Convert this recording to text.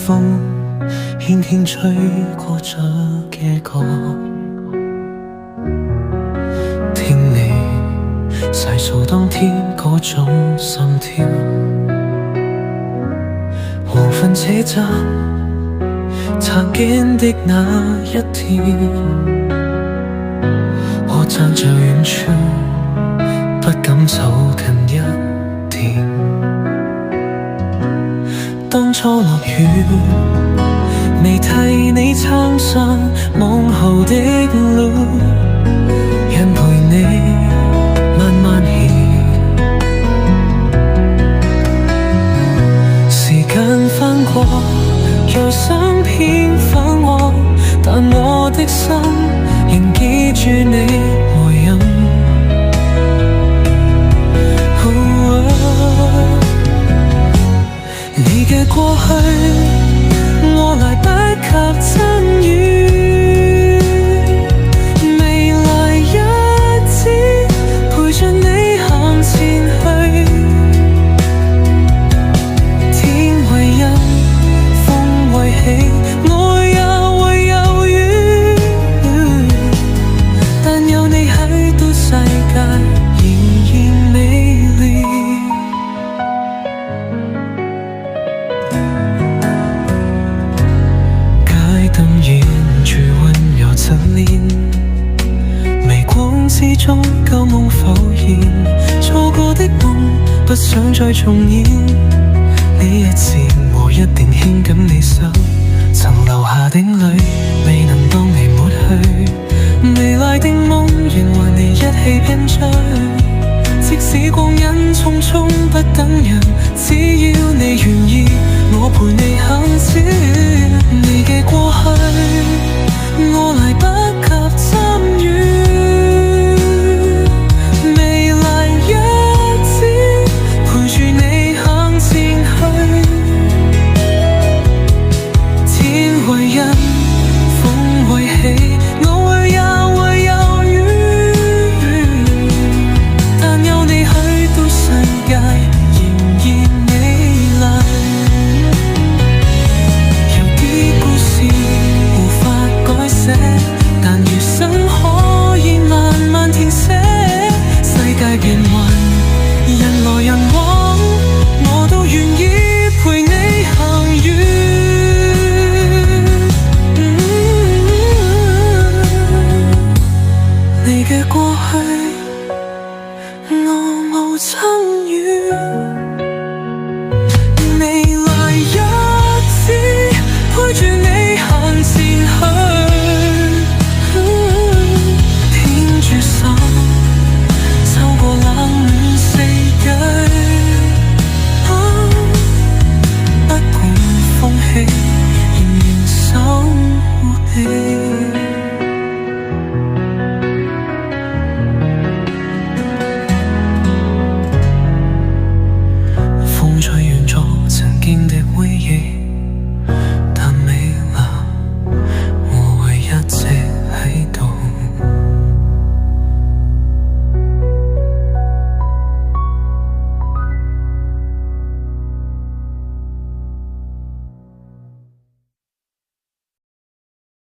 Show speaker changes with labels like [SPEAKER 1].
[SPEAKER 1] 風輕輕吹過這嘅歌，聽你細數當天嗰種心跳，黃昏車站擦肩的那一天，我站在遠處不敢走近一點。當初落雨未替你撐傘往後的路，人陪你慢慢行，時間翻過又想偏反我，但我的心仍記住你回音。你嘅過去我來不及參與，未來一直陪着你行前去，天為陰風為起，我也會有雨，但有你喺度世界仍然美麗。燈掩住溫柔側臉，微光之中舊夢浮現，錯過的夢不想再重演，呢一次我一定牽緊你手，曾流下的淚未能當你抹去，未來的夢願和你一起拼追，即使光陰匆匆不等人，只要你願意我陪你行前。你嘅過去我來不及參與，未來一直陪住你行前去，天為陰風為起，我會也會有雨，但有你去到世界仍然美麗。但餘生可以慢慢填寫，世界變幻，人來人往，我都願意陪你行遠。你嘅過去我無參與。